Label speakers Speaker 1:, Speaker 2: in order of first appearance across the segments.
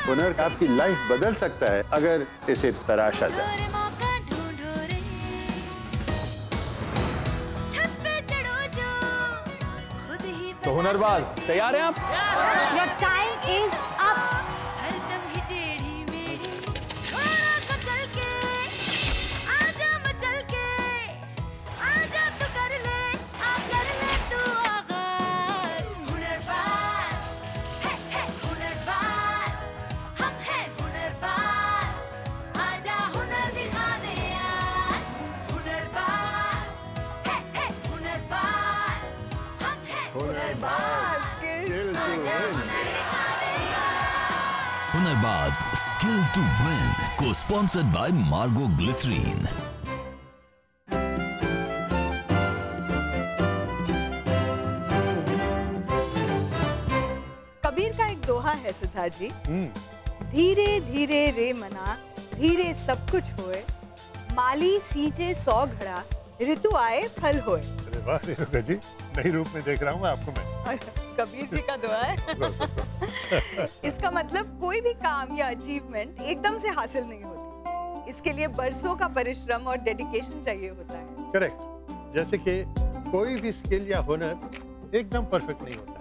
Speaker 1: हुनर आपकी लाइफ बदल सकता है अगर इसे तराशा जाए।
Speaker 2: तो हुनरबाज तैयार हैं आप?
Speaker 3: Your time is up.
Speaker 4: Hunarbaaz skill to win को sponsored by Margo glycerine.
Speaker 3: Kabir का एक दोहा है सिद्धार्थ जी, धीरे धीरे रे मना धीरे सब कुछ होए, माली सींचे 100 घड़ा ऋतु आए फल होए।
Speaker 1: अरे वाह रेणुका जी, नई रूप में देख रहा हूँ आपको मैं।
Speaker 3: कबीर जी का दोहा है। इसका मतलब कोई भी काम या अचीवमेंट एकदम से हासिल नहीं होती, इसके लिए बरसों का परिश्रम और डेडिकेशन चाहिए होता है।
Speaker 1: करेक्ट। जैसे कि कोई भी स्किल या हुनर एकदम परफेक्ट नहीं होता,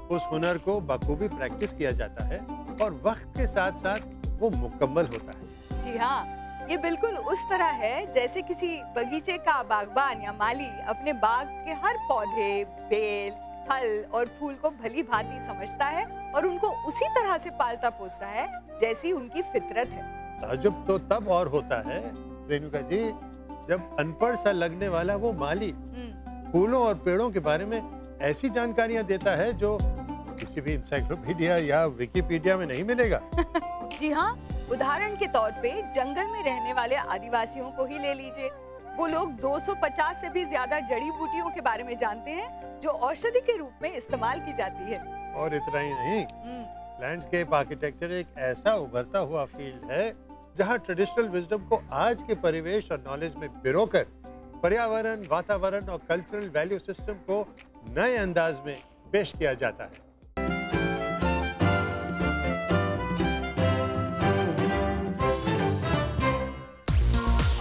Speaker 1: उस हुनर को बखूबी प्रैक्टिस किया जाता है और वक्त के साथ साथ वो मुकम्मल होता है।
Speaker 3: जी हाँ, ये बिल्कुल उस तरह है जैसे किसी बगीचे का बागबान या माली अपने बाग के हर पौधे, बेल, फल और फूल को भली भांति समझता है और उनको उसी तरह से पालता पोसता है जैसी उनकी फितरत है।
Speaker 1: ताज्जुब तो तब और होता है रेणुका जी, जब अनपढ़ सा लगने वाला वो माली फूलों और पेड़ों के बारे में ऐसी जानकारियां देता है जो किसी भी इंसाइक्लोपीडिया या विकिपीडिया में नहीं मिलेगा।
Speaker 3: जी हाँ, उदाहरण के तौर पे जंगल में रहने वाले आदिवासियों को ही ले लीजिए। वो लोग 250 से भी ज्यादा जड़ी बूटियों के बारे में जानते हैं जो औषधि के रूप में इस्तेमाल की जाती है।
Speaker 1: और इतना ही नहीं, लैंडस्केप आर्किटेक्चर एक ऐसा उभरता हुआ फील्ड है जहां ट्रेडिशनल विजडम को आज के परिवेश और नॉलेज में पिरोकर पर्यावरण, वातावरण और कल्चरल वैल्यू सिस्टम को नए अंदाज में पेश किया जाता है।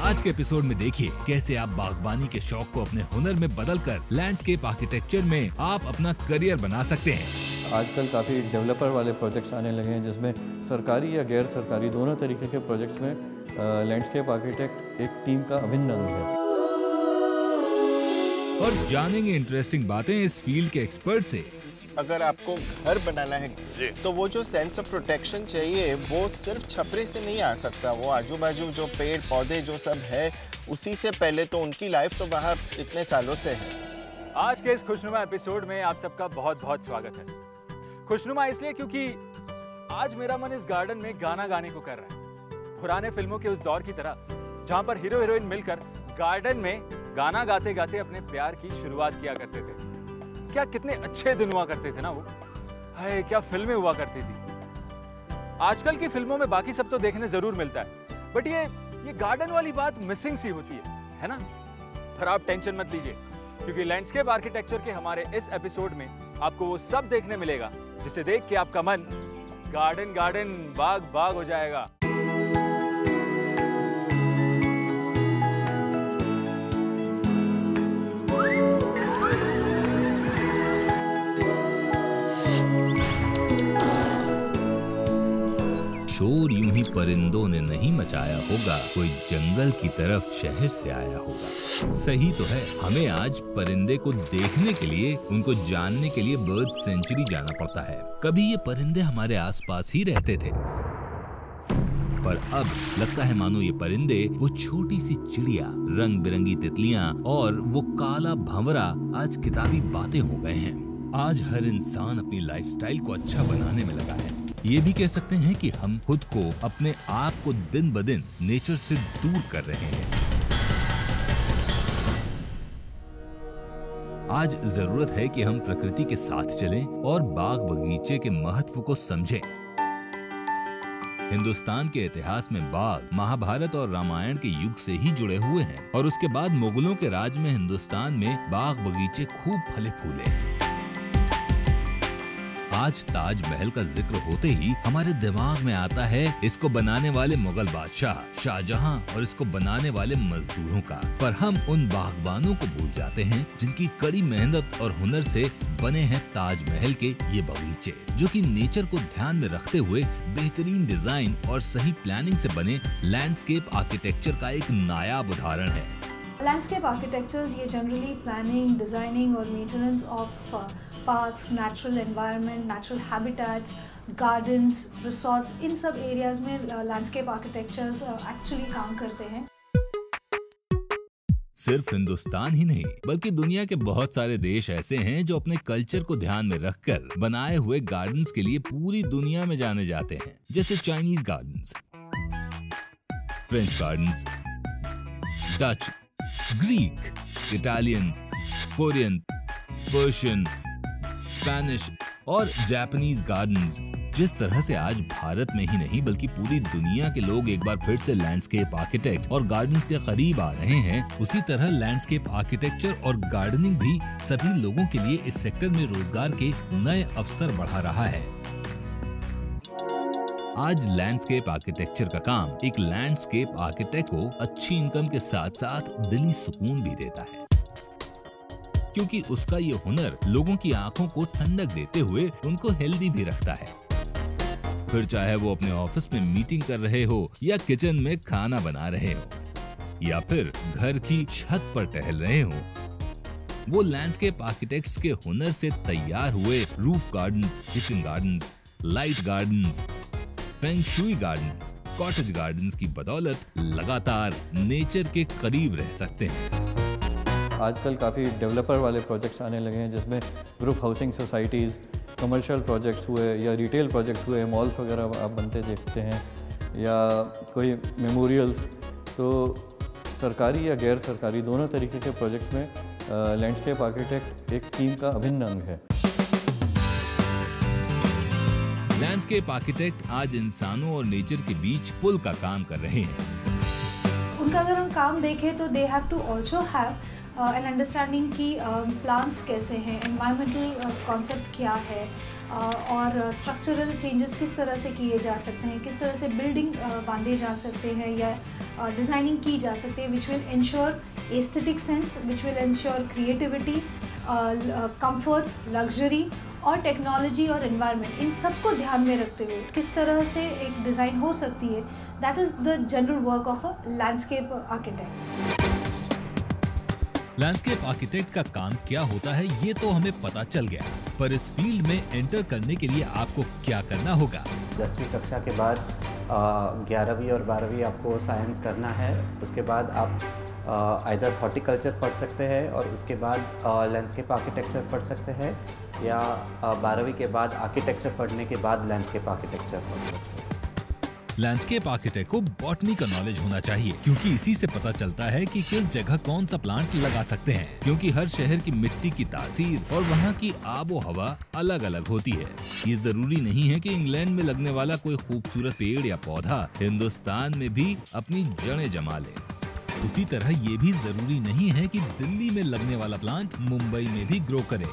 Speaker 4: आज के एपिसोड में देखिए कैसे आप बागबानी के शौक को अपने हुनर में बदलकर लैंडस्केप आर्किटेक्चर में आप अपना करियर बना सकते हैं।
Speaker 5: आजकल काफ़ी डेवलपर वाले प्रोजेक्ट्स आने लगे हैं जिसमें सरकारी या गैर सरकारी दोनों तरीके के प्रोजेक्ट्स में लैंडस्केप आर्किटेक्ट एक टीम का अभिन्न अंग है।
Speaker 4: और जानेंगे इंटरेस्टिंग बातें इस फील्ड के एक्सपर्ट से।
Speaker 6: अगर आपको घर बनाना है तो वो जो सेंस ऑफ प्रोटेक्शन चाहिए वो सिर्फ छपरे से नहीं आ सकता, वो आजू बाजू जो पेड़ पौधे जो सब है उसी से पहले तो उनकी लाइफ तो वहाँ इतने सालों से है।
Speaker 2: आज के इस खुशनुमा एपिसोड में आप सबका बहुत बहुत स्वागत है। खुशनुमा इसलिए क्योंकि आज मेरा मन इस गार्डन में गाना गाने को कर रहा है, पुराने फिल्मों के उस दौर की तरह जहाँ पर हीरो हीरोइन मिलकर गार्डन में गाना गाते गाते अपने प्यार की शुरुआत किया करते थे। क्या कितने अच्छे दिन हुआ करते थे ना वो, हाय क्या फिल्में हुआ करती थी। आजकल की फिल्मों में बाकी सब तो देखने जरूर मिलता है, बट ये गार्डन वाली बात मिसिंग सी होती है ना। पर आप टेंशन मत लीजिए क्योंकि लैंडस्केप आर्किटेक्चर के हमारे इस एपिसोड में आपको वो सब देखने मिलेगा जिसे देख के आपका मन गार्डन गार्डन बाग बाग हो जाएगा।
Speaker 4: शोर यूं ही परिंदों ने नहीं मचाया होगा, कोई जंगल की तरफ शहर से आया होगा। सही तो है, हमें आज परिंदे को देखने के लिए, उनको जानने के लिए बर्ड सेंचुरी जाना पड़ता है। कभी ये परिंदे हमारे आसपास ही रहते थे, पर अब लगता है मानो ये परिंदे, वो छोटी सी चिड़िया, रंग बिरंगी तितलियां और वो काला भंवरा आज किताबी बातें हो गए हैं। आज हर इंसान अपनी लाइफस्टाइल को अच्छा बनाने में लगा है। ये भी कह सकते हैं कि हम खुद को, अपने आप को दिन ब दिन नेचर से दूर कर रहे हैं। आज जरूरत है कि हम प्रकृति के साथ चलें और बाग बगीचे के महत्व को समझें। हिंदुस्तान के इतिहास में बाग महाभारत और रामायण के युग से ही जुड़े हुए हैं और उसके बाद मुगलों के राज में हिंदुस्तान में बाग बगीचे खूब फले फूले। आज ताजमहल का जिक्र होते ही हमारे दिमाग में आता है इसको बनाने वाले मुगल बादशाह शाहजहां और इसको बनाने वाले मजदूरों का। पर हम उन बागबानों को भूल जाते हैं जिनकी कड़ी मेहनत और हुनर से बने हैं ताजमहल के ये बगीचे, जो कि नेचर को ध्यान में रखते हुए बेहतरीन डिजाइन और सही प्लानिंग से बने लैंडस्केप आर्किटेक्चर का एक नायाब उदाहरण है।
Speaker 7: लैंडस्केप आर्किटेक्चर्स ये जनरली प्लानिंग, डिजाइनिंग और maintenance of parks, natural environment, natural habitats, gardens, resorts, इन सब एरियाज में लैंडस्केप आर्किटेक्चर्स एक्चुअली काम करते हैं।
Speaker 4: सिर्फ हिंदुस्तान ही नहीं बल्कि दुनिया के बहुत सारे देश ऐसे हैं जो अपने कल्चर को ध्यान में रखकर बनाए हुए गार्डन्स के लिए पूरी दुनिया में जाने जाते हैं, जैसे Chinese gardens, French gardens, Dutch, Greek, Italian, Korean, Persian, Spanish और जापानीज गार्डन्स। जिस तरह से आज भारत में ही नहीं बल्कि पूरी दुनिया के लोग एक बार फिर से लैंडस्केप आर्किटेक्ट और गार्डन्स के करीब आ रहे हैं, उसी तरह लैंडस्केप आर्किटेक्चर और गार्डनिंग भी सभी लोगों के लिए इस सेक्टर में रोजगार के नए अवसर बढ़ा रहा है। आज लैंडस्केप आर्किटेक्चर का काम एक लैंडस्केप आर्किटेक्ट को अच्छी इनकम के साथ साथ दिली सुकून भी देता है, क्योंकि उसका ये हुनर लोगों की आंखों को ठंडक देते हुए उनको हेल्दी भी रखता है। फिर चाहे वो अपने ऑफिस में मीटिंग कर रहे हो या किचन में खाना बना रहे हो या फिर घर की छत पर टहल रहे हो, वो लैंडस्केप आर्किटेक्ट्स के हुनर से तैयार हुए roof gardens, kitchen gardens, light gardens, feng shui gardens, cottage gardens की बदौलत लगातार नेचर के करीब रह सकते हैं।
Speaker 5: आजकल काफ़ी डेवलपर वाले प्रोजेक्ट्स आने लगे हैं जिसमें group housing societies, commercial projects हुए या रिटेल प्रोजेक्ट्स हुए, मॉल्स वगैरह आप बनते देखते हैं, या कोई मेमोरियल्स। तो सरकारी या गैर सरकारी दोनों तरीके के प्रोजेक्ट्स में लैंडस्केप आर्किटेक्ट एक टीम का अभिन्न अंग है।
Speaker 4: लैंडस्केप आर्किटेक्ट आज इंसानों और नेचर के बीच पुल का काम कर रहे हैं।
Speaker 7: उनका अगर हम काम देखें तो they have to also have an understanding कि प्लान्स कैसे हैं, एनवायरमेंटल कॉन्सेप्ट क्या है, और स्ट्रक्चरल चेंजेस किस तरह से किए जा सकते हैं, किस तरह से बिल्डिंग बांधे जा सकते हैं या डिज़ाइनिंग की जा सकती है, which will ensure aesthetic sense, which will ensure creativity, comforts, luxury और टेक्नोलॉजी और एनवायरनमेंट, इन सब को ध्यान में रखते हुए किस तरह से एक डिज़ाइन हो सकती है। That is the general work of a landscape architect.
Speaker 4: Landscape architect का काम क्या होता है ये तो हमें पता चल गया, पर इस फील्ड में एंटर करने के लिए आपको क्या करना होगा?
Speaker 8: 10वीं कक्षा के बाद 11वीं और 12वीं आपको साइंस करना है। उसके बाद आप आइदर हॉर्टिकल्चर पढ़ सकते हैं और उसके बाद लैंडस्केप आर्किटेक्चर पढ़ सकते हैं, या 12वीं के बाद आर्किटेक्चर पढ़ने के बाद लैंडस्केप आर्किटेक्चर पढ़ सकते हैं।
Speaker 4: लैंडस्केप आर्किटेक्ट को बॉटनी का नॉलेज होना चाहिए, क्योंकि इसी से पता चलता है कि किस जगह कौन सा प्लांट लगा सकते हैं, क्योंकि हर शहर की मिट्टी की तासीर और वहाँ की आबो हवा अलग अलग होती है। ये जरूरी नहीं है कि इंग्लैंड में लगने वाला कोई खूबसूरत पेड़ या पौधा हिंदुस्तान में भी अपनी जड़ें जमा ले। उसी तरह ये भी जरूरी नहीं है कि दिल्ली में लगने वाला प्लांट मुंबई में भी ग्रो करे।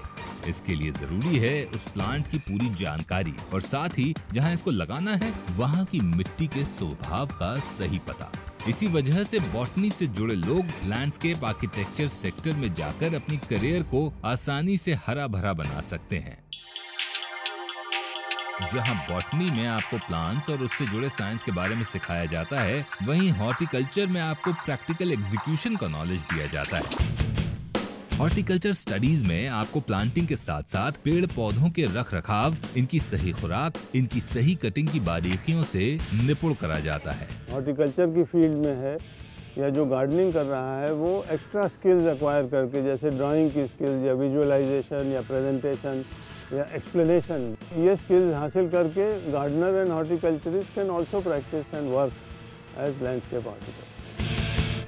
Speaker 4: इसके लिए जरूरी है उस प्लांट की पूरी जानकारी और साथ ही जहां इसको लगाना है वहां की मिट्टी के स्वभाव का सही पता। इसी वजह से बॉटनी से जुड़े लोग लैंडस्केप आर्किटेक्चर सेक्टर में जाकर अपनी करियर को आसानी से हरा भरा बना सकते हैं। जहां बॉटनी में आपको प्लांट्स और उससे जुड़े साइंस के बारे में सिखाया जाता है, वहीं हॉर्टिकल्चर में आपको प्रैक्टिकल एग्जीक्यूशन का नॉलेज दिया जाता है। हॉर्टिकल्चर स्टडीज में आपको प्लांटिंग के साथ साथ पेड़ पौधों के रख रखाव, इनकी सही खुराक, इनकी सही कटिंग की बारीकियों से निपुण करा जाता है।
Speaker 9: हॉर्टिकल्चर की फील्ड में है या जो गार्डनिंग कर रहा है, वो एक्स्ट्रा स्किल्स एक्वायर करके, जैसे ड्राइंग की स्किल्स या विजुअलाइजेशन या प्रेजेंटेशन या एक्सप्लेनेशन, ये स्किल्स हासिल करके gardener and horticulturist can also practise and work as landscape architect.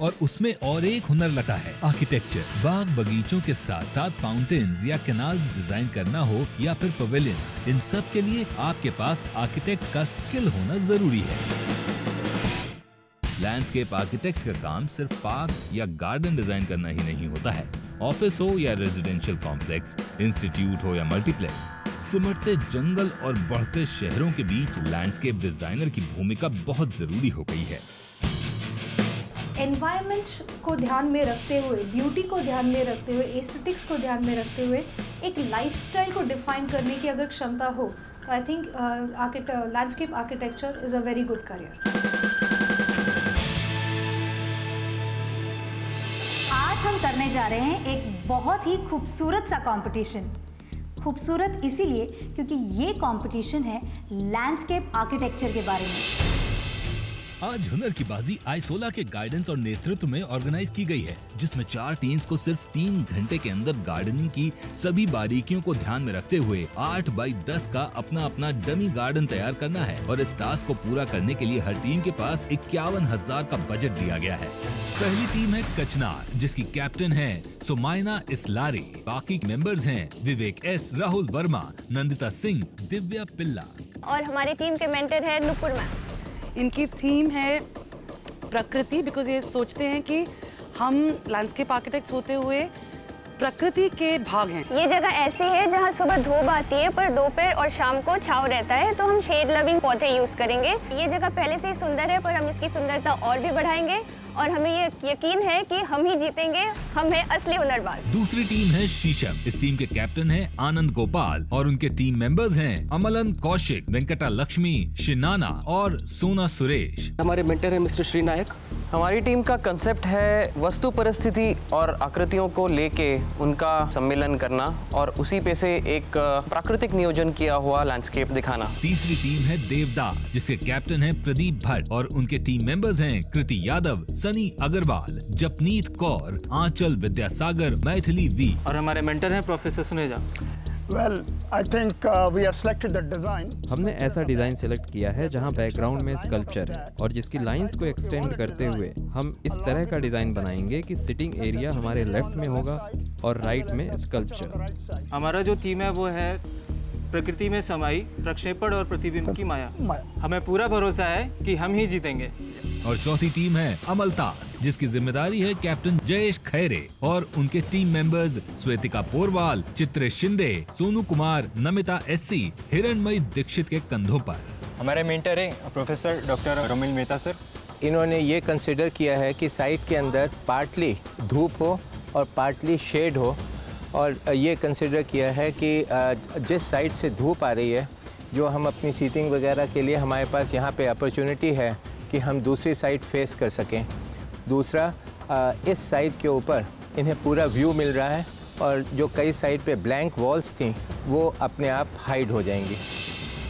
Speaker 4: और उसमें और एक हुनर लगा है आर्किटेक्चर। बाग बगीचों के साथ साथ फाउंटेन्स या कैनाल्स डिजाइन करना हो या फिर पवेलियंस, इन सब के लिए आपके पास आर्किटेक्ट का स्किल होना जरूरी है। लैंडस्केप आर्किटेक्ट का काम सिर्फ पार्क या गार्डन डिजाइन करना ही नहीं होता है। ऑफिस हो या रेजिडेंशियल कॉम्प्लेक्स, इंस्टीट्यूट हो या मल्टीप्लेक्स, सिमटते जंगल और बढ़ते शहरों के बीच लैंडस्केप डिजाइनर की भूमिका बहुत जरूरी हो गई है।
Speaker 7: एनवायरनमेंट को ध्यान में रखते हुए, ब्यूटी को ध्यान में रखते हुए, एस्थेटिक्स को ध्यान में रखते हुए एक लाइफस्टाइल को डिफाइन करने की अगर क्षमता हो तो I think landscape architecture is a very good career.
Speaker 10: आज हम करने जा रहे हैं एक बहुत ही खूबसूरत सा कंपटीशन। खूबसूरत इसीलिए क्योंकि ये कंपटीशन है लैंडस्केप आर्किटेक्चर के बारे में।
Speaker 4: आज हुनर की बाजी आइसोला के गाइडेंस और नेतृत्व में ऑर्गेनाइज की गई है, जिसमें 4 टीम्स को सिर्फ 3 घंटे के अंदर गार्डनिंग की सभी बारीकियों को ध्यान में रखते हुए 8 बाई 10 का अपना अपना डमी गार्डन तैयार करना है। और इस टास्क को पूरा करने के लिए हर टीम के पास 51,000 का बजट दिया गया है। पहली टीम है कचनार, जिसकी कैप्टन है सुमाइना इस्लारी। बाकी मेंबर्स हैं विवेक एस, राहुल वर्मा, नंदिता सिंह, दिव्या पिल्ला।
Speaker 11: और हमारी टीम के मेंटर है नुपुर मैम।
Speaker 12: इनकी थीम है प्रकृति, बिकॉज ये सोचते हैं कि हम लैंडस्केप आर्किटेक्ट्स होते हुए प्रकृति के भाग हैं।
Speaker 11: ये जगह ऐसी है जहाँ सुबह धूप आती है पर दोपहर और शाम को छांव रहता है, तो हम शेड लविंग पौधे यूज करेंगे। ये जगह पहले से ही सुंदर है पर हम इसकी सुंदरता और भी बढ़ाएंगे और हमें ये यकीन है कि हम ही जीतेंगे। हम हैं असली हुनरबाज।
Speaker 4: दूसरी टीम है शीशम। इस टीम के कैप्टन हैं आनंद गोपाल और उनके टीम मेंबर्स हैं अमलन कौशिक, वेंकटा लक्ष्मी, शिनाना और सोना सुरेश।
Speaker 13: हमारे मेंटर है मिस्टर श्री नायक। हमारी टीम का कंसेप्ट है वस्तु परिस्थिति और आकृतियों को लेके उनका सम्मेलन करना और उसी पे से एक प्राकृतिक नियोजन किया हुआ लैंडस्केप दिखाना।
Speaker 4: तीसरी टीम है देवदा, जिसके कैप्टन है प्रदीप भट्ट और उनके टीम मेंबर्स हैं कृति यादव, सनी अग्रवाल, जपनीत कौर, आंचल विद्यासागर, मैथिली वी।
Speaker 13: और हमारे मेंटर हैं professor Suneja.
Speaker 14: Well, I think we have selected the design.
Speaker 15: हमने ऐसा डिजाइन सिलेक्ट किया है जहां बैकग्राउंड में स्कल्पचर है और जिसकी लाइंस को एक्सटेंड करते हुए हम इस तरह का डिजाइन बनाएंगे कि सिटिंग एरिया हमारे लेफ्ट में होगा और राइट में स्कल्पचर।
Speaker 13: हमारा जो थीम है वो है प्रकृति में समाई प्रक्षेपण और प्रतिबिंब की माया। हमें पूरा भरोसा है कि हम ही जीतेंगे।
Speaker 4: और चौथी टीम है अमलतास, जिसकी जिम्मेदारी है कैप्टन जयेश खैरे और उनके टीम मेंबर्स स्वेतिका पोरवाल, चित्रे शिंदे, सोनू कुमार, नमिता एससी, हिरणमयी दीक्षित के कंधों पर।
Speaker 16: हमारे मेंटर है professor doctor Romil Mehta sir.
Speaker 17: इन्होंने ये कंसिडर किया है कि साइट के अंदर पार्टली धूप हो और पार्टली शेड हो और ये कंसिडर किया है कि जिस साइड से धूप आ रही है, जो हम अपनी सीटिंग वगैरह के लिए हमारे पास यहाँ पे अपॉर्चुनिटी है कि हम दूसरी साइड फेस कर सकें। दूसरा, इस साइड के ऊपर इन्हें पूरा व्यू मिल रहा है और जो कई साइड पे ब्लैंक वॉल्स थी वो अपने आप हाइड हो जाएंगी।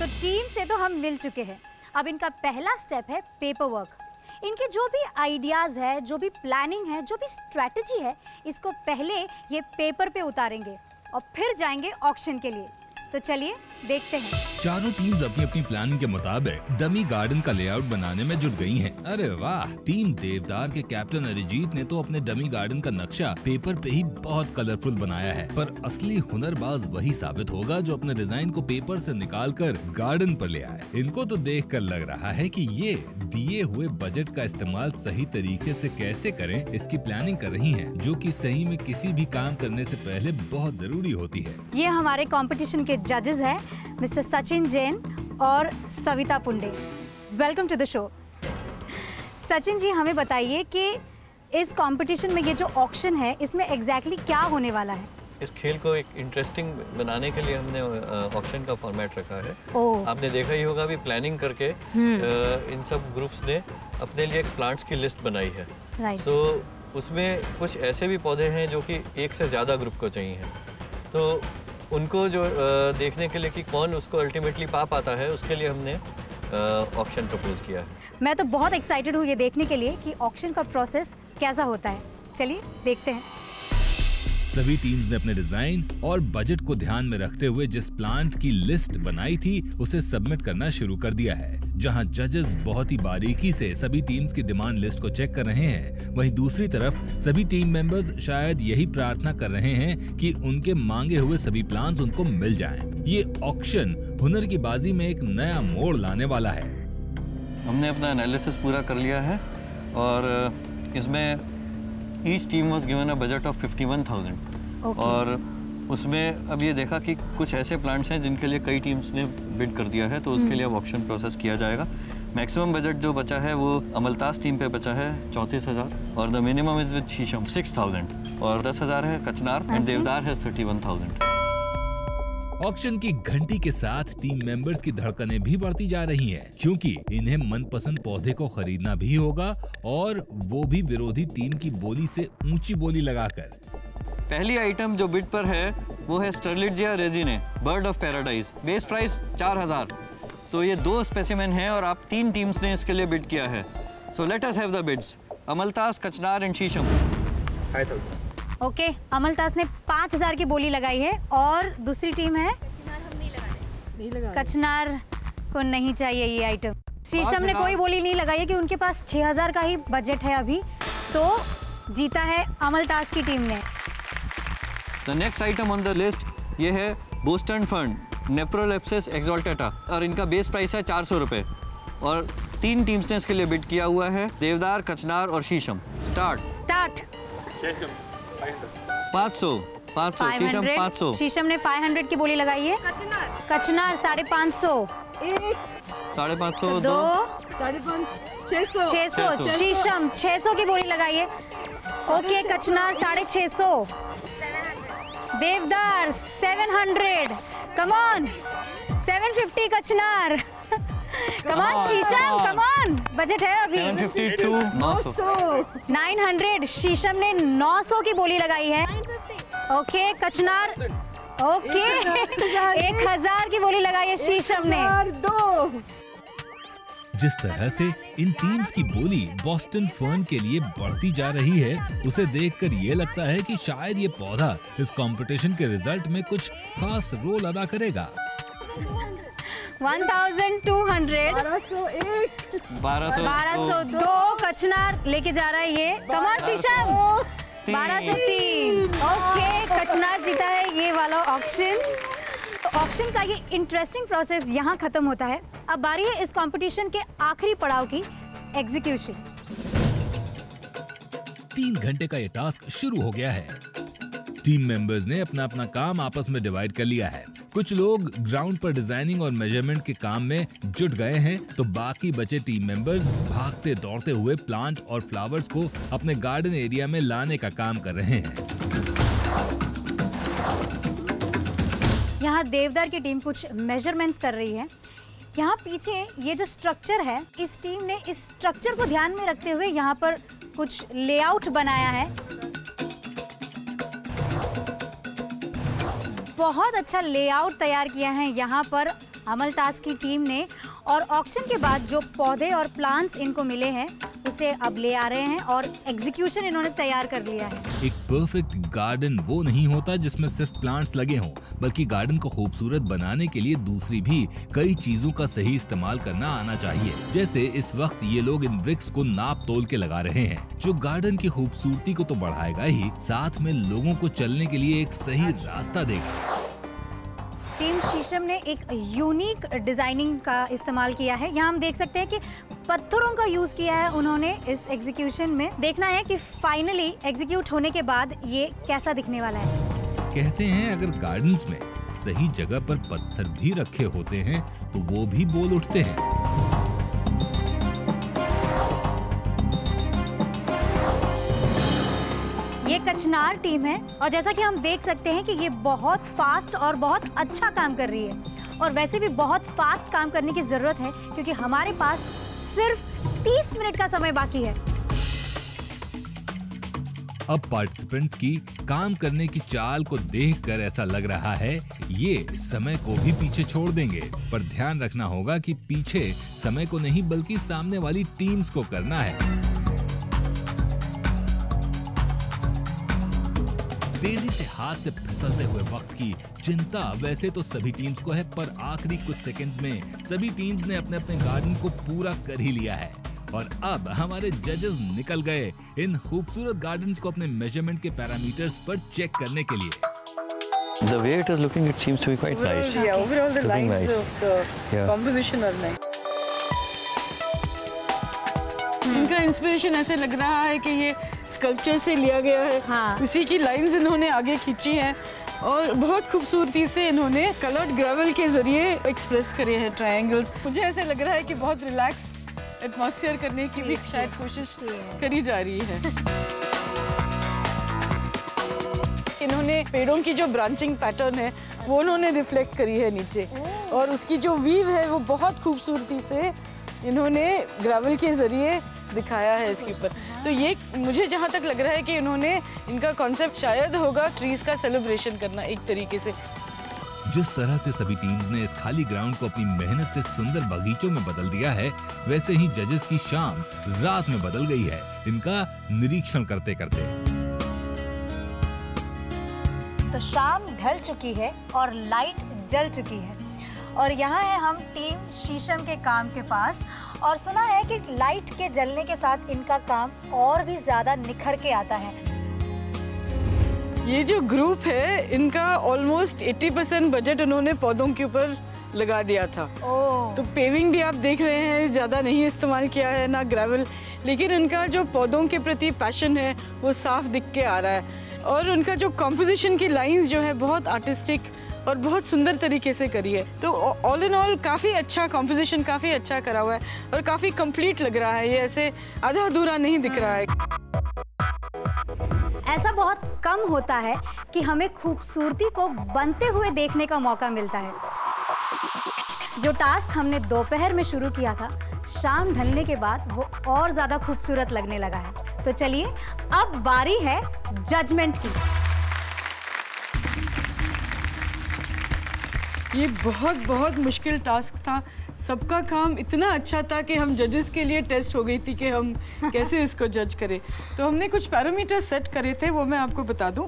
Speaker 10: तो टीम से तो हम मिल चुके हैं। अब इनका पहला स्टेप है पेपर वर्क। इनके जो भी आइडियाज़ है, जो भी प्लानिंग है, जो भी स्ट्रैटेजी है, इसको पहले ये पेपर पे उतारेंगे और फिर जाएंगे ऑक्शन के लिए। तो चलिए देखते हैं।
Speaker 4: चारों टीम्स अपनी अपनी प्लानिंग के मुताबिक डमी गार्डन का लेआउट बनाने में जुट गई हैं। अरे वाह! टीम देवदार के कैप्टन अरिजीत ने तो अपने डमी गार्डन का नक्शा पेपर पे ही बहुत कलरफुल बनाया है, पर असली हुनरबाज वही साबित होगा जो अपने डिजाइन को पेपर से निकालकर गार्डन पर ले आए। इनको तो देखकर लग रहा है कि ये दिए हुए बजट का इस्तेमाल सही तरीके से कैसे करें, इसकी प्लानिंग कर रही हैं, जो कि सही में किसी भी काम करने से पहले बहुत जरूरी होती है।
Speaker 10: ये हमारे कंपटीशन के जजेस हैं मिस्टर सचिन जैन और Savita Punde. Welcome to the show. Sachin ji, हमें बताइए कि इस कंपटीशन में ये जो ऑक्शन है इसमें एग्जैक्टली क्या होने वाला है?
Speaker 5: इस खेल को एक इंटरेस्टिंग बनाने के लिए हमने ऑक्शन का फॉर्मेट रखा है। आपने देखा ही होगा, अभी प्लानिंग करके इन सब ग्रुप्स ने अपने लिए एक प्लांट्स की लिस्ट बनाई है। तो उसमें कुछ ऐसे भी पौधे हैं जो कि एक से ज़्यादा ग्रुप को चाहिए, तो उनको जो देखने के लिए कि कौन उसको अल्टीमेटली पा पाता है, उसके लिए हमने ऑक्शन प्रपोज किया है।
Speaker 10: मैं तो बहुत एक्साइटेड हूँ ये देखने के लिए कि ऑक्शन का प्रोसेस कैसा होता है। चलिए देखते हैं।
Speaker 4: सभी टीम्स ने अपने डिजाइन और बजट को ध्यान में रखते हुए जिस प्लांट की लिस्ट बनाई थी उसे सबमिट करना शुरू कर दिया है। जहां जजेस बहुत ही बारीकी से सभी टीम्स की डिमांड लिस्ट को चेक कर रहे हैं, वहीं दूसरी तरफ सभी टीम मेंबर्स शायद यही प्रार्थना कर रहे हैं कि उनके मांगे हुए सभी प्लान्स उनको मिल जाएं। ये ऑक्शन हुनर की बाजी में एक नया मोड़ लाने वाला है।
Speaker 5: हमने अपना एनालिसिस पूरा कर लिया है और इसमें each team was given a budget of 51,000 और उसमें अब ये देखा कि कुछ ऐसे प्लांट्स हैं जिनके लिए कई टीम्स ने बिड कर दिया है, तो उसके लिए अब ऑक्शन प्रोसेस किया जाएगा। मैक्सिमम बजट जो बचा है वो अमलतास टीम पे बचा है 34,000 और द मिनिमम इज विद शीशम 6,000 और 10,000 है कचनार एंड देवदार है 31,000।
Speaker 4: ऑक्शन की घंटी के साथ टीम मेंबर्स की धड़कनें भी बढ़ती जा रही हैं, क्योंकि इन्हें मनपसंद पौधे को खरीदना भी होगा और वो भी विरोधी टीम की बोली से ऊंची बोली लगाकर।
Speaker 5: पहली आइटम जो बिड पर है वो है strelitzia reginae bird of paradise, base price 4,000। तो ये 2 स्पेसिमेन हैं और आप 3 टीम्स ने इसके लिए बिड किया है। So let us have the bids. Amaltas, kachnar and शीशम।
Speaker 10: ओके, अमलतास ने 5,000 की बोली लगाई है और दूसरी टीम है कचनार को नहीं चाहिए ये आइटम। शीशम ने कोई बोली नहीं लगाई है कि उनके पास 6,000 का ही बजट है अभी, तो जीता है अमलतास की टीम ने।
Speaker 5: The next item on the list ये है बोस्टन फर्न नेफ्रोलेप्सिस एक्सोल्टेटा और इनका बेस प्राइस है 400 रुपये और 3 टीम्स ने इसके लिए बिड किया हुआ है, देवदार, कचनार और शीशम। स्टार्ट 500 शीशम 500।
Speaker 10: शीशम ने 500 की बोली लगाई है। कचनार 550।
Speaker 5: 550
Speaker 10: 2 600। शीशम 600 की बोली लगाई है। ओके, कचनार 650। देवदार 700। कम ऑन 750 कचनार। कम ऑन शीशम, कम ऑन, बजट है अभी
Speaker 5: 752 900।
Speaker 10: 900। शीशम ने 900 की बोली लगाई है। ओके, कचनार ओके 1,000 की बोली लगाई है शीशम ने।
Speaker 4: जिस तरह से इन टीम्स की बोली बॉस्टन फर्न के लिए बढ़ती जा रही है, उसे देखकर ये लगता है कि शायद ये पौधा इस कंपटीशन के रिजल्ट में कुछ खास रोल अदा करेगा।
Speaker 10: 1,200। 1202 कचनार लेके जा रहा है ये। कमान शीशम 1203। ओके, कचनार जीता है ये वाला ऑक्शन। तो ऑक्शन का ये इंटरेस्टिंग प्रोसेस यहाँ खत्म होता है। अब बारी है इस कंपटीशन के आखिरी पड़ाव की, एग्जीक्यूशन।
Speaker 4: 3 घंटे का ये टास्क शुरू हो गया है। टीम मेंबर्स ने अपना अपना काम आपस में डिवाइड कर लिया है। कुछ लोग ग्राउंड पर डिजाइनिंग और मेजरमेंट के काम में जुट गए हैं, तो बाकी बचे टीम मेंबर्स भागते दौड़ते हुए प्लांट और फ्लावर्स को अपने गार्डन एरिया में लाने का काम कर रहे हैं।
Speaker 10: यहाँ देवदार की टीम कुछ मेजरमेंट्स कर रही है। यहाँ पीछे ये जो स्ट्रक्चर है, इस टीम ने इस स्ट्रक्चर को ध्यान में रखते हुए यहाँ पर कुछ लेआउट बनाया है। बहुत अच्छा लेआउट तैयार किया है यहाँ पर अमलतास की टीम ने, और ऑक्शन के बाद जो पौधे और प्लांट्स इनको मिले हैं उसे अब ले आ रहे हैं और एग्जीक्यूशन इन्होंने तैयार कर लिया है।
Speaker 4: एक परफेक्ट गार्डन वो नहीं होता जिसमें सिर्फ प्लांट्स लगे हों, बल्कि गार्डन को खूबसूरत बनाने के लिए दूसरी भी कई चीजों का सही इस्तेमाल करना आना चाहिए। जैसे इस वक्त ये लोग इन ब्रिक्स को नाप तोल के लगा रहे हैं, जो गार्डन की खूबसूरती को तो बढ़ाएगा ही, साथ में लोगों को चलने के लिए एक सही रास्ता देगा।
Speaker 10: टीम शीशम ने एक यूनिक डिजाइनिंग का इस्तेमाल किया है। यहाँ हम देख सकते हैं कि पत्थरों का यूज किया है उन्होंने इस एग्जीक्यूशन में। देखना है कि फाइनली एग्जीक्यूट होने के बाद ये कैसा दिखने वाला है।
Speaker 4: कहते हैं अगर गार्डन्स में सही जगह पर पत्थर भी रखे होते हैं तो वो भी बोल उठते हैं।
Speaker 10: ये कचनार टीम है और जैसा कि हम देख सकते हैं कि ये बहुत फास्ट और बहुत अच्छा काम कर रही है, और वैसे भी बहुत फास्ट काम करने की जरूरत है क्योंकि हमारे पास सिर्फ 30 मिनट का समय बाकी है।
Speaker 4: अब पार्टिसिपेंट्स की काम करने की चाल को देखकर ऐसा लग रहा है ये समय को भी पीछे छोड़ देंगे, पर ध्यान रखना होगा कि पीछे समय को नहीं बल्कि सामने वाली टीम्स को करना है। तेजी से हाथ से फिसलते हुए वक्त की चिंता वैसे तो सभी टीम्स को है, पर आखिरी कुछ सेकंड्स में सभी टीम्स ने अपने अपने गार्डन को पूरा कर ही लिया है। और अब हमारे जजेस निकल गए इन खूबसूरत गार्डन्स को अपने मेजरमेंट के पैरामीटर्स पर चेक करने के लिए।
Speaker 5: The way it is looking, it seems to be quite nice.
Speaker 12: Yeah, overall the lines
Speaker 5: nice.
Speaker 12: of the composition are nice. इनका इंस्पिरेशन ऐसे लग रहा है कि ये स्कल्पचर से लिया गया है। हाँ। उसी की लाइंस इन्होंने आगे खींची हैं और बहुत खूबसूरती से इन्होंने कलर्ड ग्रेवल के जरिए एक्सप्रेस करे हैं ट्रायंगल्स। मुझे ऐसे लग रहा है कि बहुत रिलैक्स एटमॉस्फेयर करने की भी शायद कोशिश करी जा रही है। इन्होंने पेड़ों की जो ब्रांचिंग पैटर्न है वो उन्होंने रिफ्लेक्ट करी है नीचे, और उसकी जो वीव है वो बहुत खूबसूरती से इन्होंने ग्रेवल के जरिए दिखाया है इसके ऊपर। तो ये मुझे जहाँ तक लग रहा है कि इन्होंने इनका कॉन्सेप्ट शायद होगा ट्रीज का सेलिब्रेशन करना एक तरीके से।
Speaker 4: जिस तरह से सभी टीम्स ने इस खाली ग्राउंड को अपनी मेहनत से सुंदर बगीचों में बदल दिया है, वैसे ही जजेस की शाम रात में बदल गई है इनका निरीक्षण करते करते।
Speaker 10: तो शाम ढल चुकी है और लाइट जल चुकी है, और यहाँ है हम टीम शीशम के काम के पास, और सुना है कि लाइट के जलने के साथ इनका काम और भी ज्यादा निखर के आता है।
Speaker 12: ये जो ग्रुप है इनका ऑलमोस्ट 80% बजट उन्होंने पौधों के ऊपर लगा दिया था। तो पेविंग भी आप देख रहे हैं ज़्यादा नहीं इस्तेमाल किया है, ना ग्रेवल, लेकिन इनका जो पौधों के प्रति पैशन है वो साफ दिख के आ रहा है। और उनका जो कॉम्पोजिशन की लाइंस जो है बहुत आर्टिस्टिक और बहुत सुंदर तरीके से करी है। तो ऑल इन ऑल काफ़ी अच्छा कॉम्पोजिशन, काफ़ी अच्छा करा हुआ है और काफ़ी कंप्लीट लग रहा है। ये ऐसे आधा अधूरा नहीं दिख रहा है।
Speaker 10: ऐसा बहुत कम होता है कि हमें खूबसूरती को बनते हुए देखने का मौका मिलता है। जो टास्क हमने दोपहर में शुरू किया था, शाम ढलने के बाद वो और ज्यादा खूबसूरत लगने लगा है। तो चलिए अब बारी है जजमेंट की।
Speaker 12: ये बहुत मुश्किल टास्क था। सबका काम इतना अच्छा था कि हम जजेस के लिए टेस्ट हो गई थी कि हम कैसे इसको जज करें। तो हमने कुछ पैरामीटर सेट करे थे, वो मैं आपको बता दूं।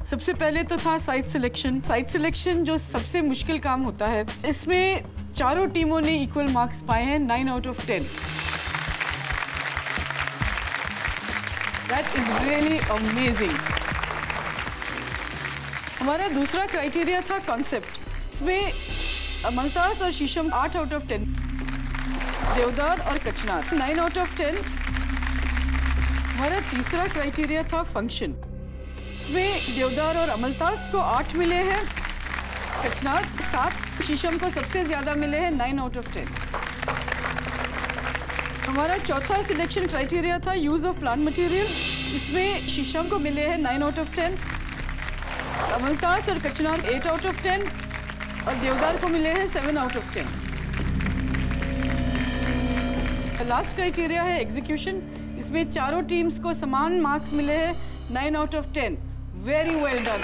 Speaker 12: सबसे पहले तो था साइट सिलेक्शन। साइट सिलेक्शन जो सबसे मुश्किल काम होता है, इसमें चारों टीमों ने इक्वल मार्क्स पाए हैं, 9 out of 10। That is really amazing। हमारा दूसरा क्राइटेरिया था कॉन्सेप्ट। इसमें अमलतास और शीशम 8 out of 10, देवदार और कचनार 9 out of 10। हमारा तीसरा क्राइटेरिया था फंक्शन। इसमें देवदार और अमलतास को 8 मिले हैं, कचनार 7, शीशम को सबसे ज्यादा मिले हैं 9 out of 10। हमारा चौथा सिलेक्शन क्राइटेरिया था यूज ऑफ प्लांट मटेरियल। इसमें शीशम को मिले हैं 9 out of 10, अमलतास और कचनार 8 out of 10 और देवदार को मिले हैं 7 out of 10। लास्ट क्राइटेरिया है एग्जीक्यूशन। इसमें चारों टीम्स को समान मार्क्स मिले हैं, 9 out of 10। Very well done.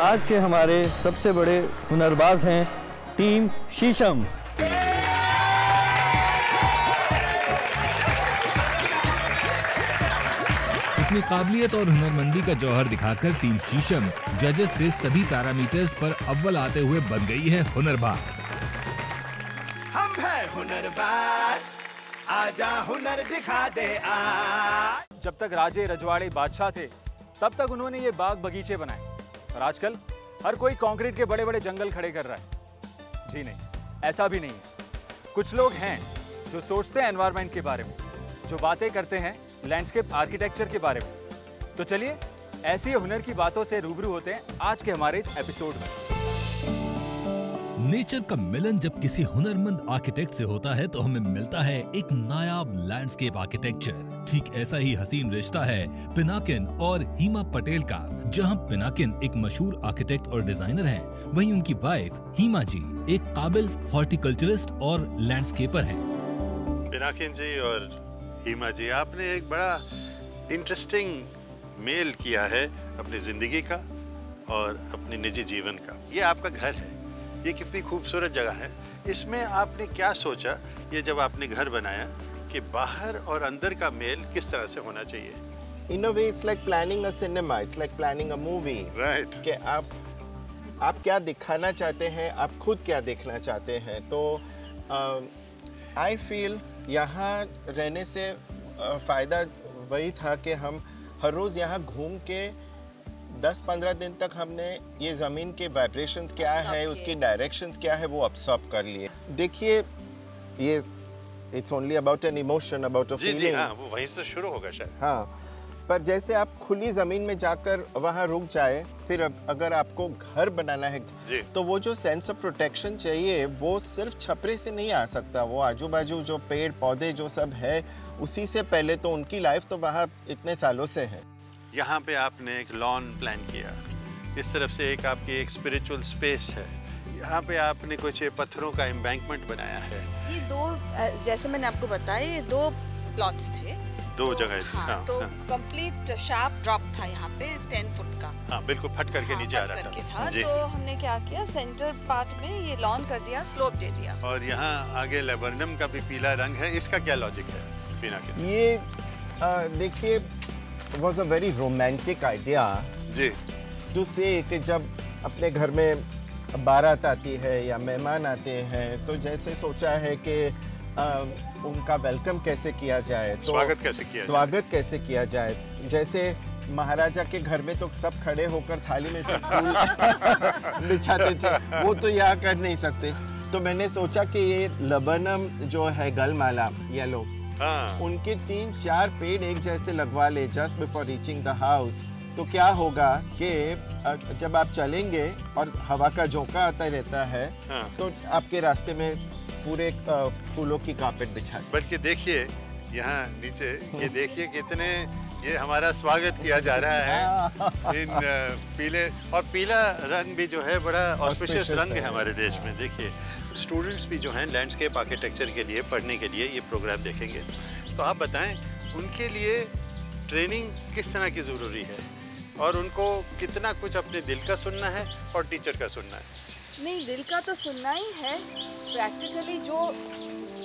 Speaker 5: आज के हमारे सबसे बड़े हुनरबाज हैं टीम शीशम।
Speaker 4: अपनी काबिलियत और हुनरमंदी का जौहर दिखाकर टीम शीशम जजेस से सभी पैरामीटर्स पर अव्वल आते हुए बन गई है हुनरबाज।
Speaker 18: हम है हुनरबाज, आजा हुनर दिखा दे आज।
Speaker 2: जब तक राजे रजवाड़े बादशाह थे, तब तक उन्होंने ये बाग बगीचे बनाए, और आजकल हर कोई कंक्रीट के बड़े बड़े जंगल खड़े कर रहा है। जी नहीं, ऐसा भी नहीं है। कुछ लोग हैं जो सोचते हैं एनवायरनमेंट के बारे में, जो बातें करते हैं लैंडस्केप आर्किटेक्चर के बारे में। तो चलिए ऐसी हुनर की बातों से रूबरू होते हैं आज के हमारे इस एपिसोड में।
Speaker 4: नेचर का मिलन जब किसी हुनरमंद आर्किटेक्ट से होता है तो हमें मिलता है एक नायाब लैंडस्केप आर्किटेक्चर। ठीक ऐसा ही हसीन रिश्ता है पिनाकिन और हीमा पटेल का, जहां पिनाकिन एक मशहूर आर्किटेक्ट और डिजाइनर हैं, वहीं उनकी वाइफ हीमा जी एक काबिल हॉर्टिकल्चरिस्ट और लैंडस्केपर हैं।
Speaker 1: पिनाकिन जी और हीमा जी, आपने एक बड़ा इंटरेस्टिंग मेल किया है अपनी जिंदगी का और अपने निजी जीवन का। ये आपका घर है, ये कितनी खूबसूरत जगह है। इसमें आपने क्या सोचा ये जब आपने घर बनाया कि बाहर और अंदर का मेल किस तरह से होना चाहिए?
Speaker 6: In a way, it's like planning a cinema. It's like planning a movie.
Speaker 1: Right.
Speaker 6: कि आप क्या दिखाना चाहते हैं, आप खुद क्या देखना चाहते हैं। तो I feel यहाँ रहने से फ़ायदा वही था कि हम हर रोज़ यहाँ घूम के 10-15 दिन तक हमने ये ज़मीन के वाइब्रेशंस क्या है, उसकी डायरेक्शंस क्या है, वो अब्सॉर्ब कर लिए। देखिए ये it's only about an emotion, about a feeling.
Speaker 1: जी हाँ, वो वहीं से शुरू होगा शायद।
Speaker 6: हाँ, पर जैसे आप खुली ज़मीन में जाकर वहाँ रुक जाए, फिर अगर आपको घर बनाना है तो वो जो सेंस ऑफ प्रोटेक्शन चाहिए वो सिर्फ छपरे से नहीं आ सकता। वो आजू बाजू जो पेड़ पौधे जो सब है उसी से पहले तो उनकी लाइफ तो वहाँ इतने सालों से है।
Speaker 1: यहाँ पे आपने एक लॉन प्लान किया, इस तरफ से एक आपकी एक स्पिरिचुअल स्पेस है, यहाँ पे आपने कुछ पत्थरों का एम्बैंकमेंट बनाया है।
Speaker 19: ये दो, जैसे मैंने आपको बताया, ये 2 प्लॉट्स थे,
Speaker 1: 2 जगह थी।
Speaker 19: हाँ, तो कंप्लीट शार्प ड्रॉप था यहाँ पे 10 फुट का।
Speaker 1: हाँ, बिल्कुल फट करके नीचे आ रहा
Speaker 19: था। तो हमने क्या किया, सेंटर पार्ट में ये लॉन कर दिया, स्लोप दे दिया।
Speaker 1: और यहाँ आगे लेबरनम का भी पीला रंग है, इसका क्या लॉजिक है पीना के?
Speaker 6: ये देखिए, was a very romantic idea
Speaker 1: जी
Speaker 6: टू से कि जब अपने घर में बारात आती है या मेहमान आते हैं तो जैसे सोचा है कि उनका वेलकम कैसे किया जाए, तो स्वागत कैसे किया जाए। जैसे महाराजा के घर में तो सब खड़े होकर थाली में सब फूल बिछाते थे, वो तो यहाँ कर नहीं सकते। तो मैंने सोचा कि ये लबनम जो है गलमाला येलो, उनके 3-4 पेड़ एक जैसे लगवा ले just before reaching the house. तो क्या होगा कि जब आप चलेंगे और हवा का झोंका आता रहता है तो आपके रास्ते में पूरे फूलों की कार्पेट बिछा।
Speaker 1: बल्कि देखिए यहाँ नीचे, ये देखिए कितने ये हमारा स्वागत किया जा रहा है इन पीले, और पीला रंग भी जो है बड़ा ऑस्पिशियस रंग है हमारे देश में। देखिए स्टूडेंट्स भी जो हैं लैंडस्केप आर्किटेक्चर के लिए पढ़ने के लिए ये प्रोग्राम देखेंगे, तो आप बताएं उनके लिए ट्रेनिंग किस तरह की ज़रूरी है और उनको कितना कुछ अपने दिल का सुनना है और टीचर का सुनना है?
Speaker 19: नहीं, दिल का तो सुनना ही है, प्रैक्टिकली जो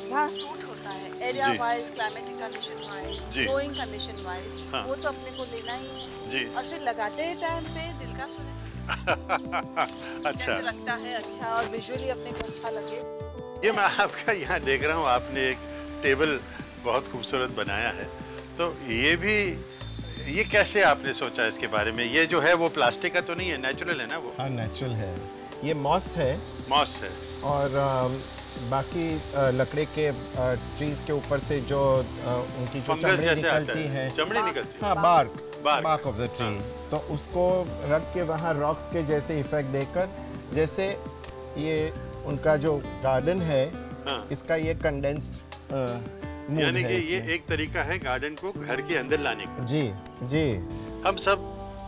Speaker 19: जहाँ सूट होता है, area wise, climatic condition wise, growing condition wise, वो तो अपने को लेना ही है। और फिर लगाते हैं टाइम पे दिल का सुने।
Speaker 1: अच्छा,
Speaker 19: जैसे लगता है अच्छा और विजुअली अपने को अच्छा लगे।
Speaker 1: ये मैं आपका यहाँ देख रहा हूँ, आपने एक टेबल बहुत खूबसूरत बनाया है, तो ये कैसे आपने सोचा इसके बारे में? ये जो है वो प्लास्टिक का तो नहीं है, नेचुरल है ना वो?
Speaker 6: हाँ, नेचुरल है। ये मॉस है।
Speaker 1: मॉस है। और
Speaker 6: बाकी लकड़े के ट्रीज के ऊपर से जो उनकी जो चमड़ी निकलती है,
Speaker 1: चमड़ी निकलती है,
Speaker 6: हाँ, बार्क ऑफ द ट्री, तो उसको रख के वहाँ रॉक्स के जैसे इफेक्ट देकर, जैसे ये उनका जो गार्डन है इसका ये कंडेंस्ड,
Speaker 1: यानी कि ये एक तरीका है गार्डन को घर के अंदर लाने का।
Speaker 6: जी।
Speaker 1: हम सब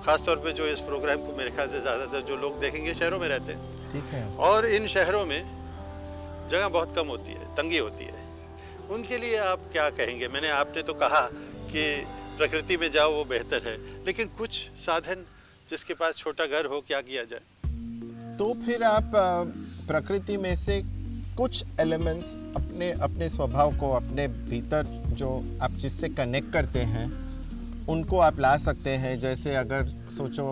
Speaker 1: खास तौर पे जो इस प्रोग्राम को मेरे ख्याल से ज़्यादातर जो लोग देखेंगे शहरों में रहते हैं,
Speaker 6: ठीक है,
Speaker 1: और इन शहरों में जगह बहुत कम होती है, तंगी होती है, उनके लिए आप क्या कहेंगे? आपने तो कहा कि प्रकृति में जाओ वो बेहतर है, लेकिन कुछ साधन जिसके पास छोटा घर हो, क्या किया जाए?
Speaker 6: तो फिर आप प्रकृति में से कुछ एलिमेंट्स अपने स्वभाव को, अपने भीतर जो आप जिससे कनेक्ट करते हैं उनको आप ला सकते हैं। जैसे अगर सोचो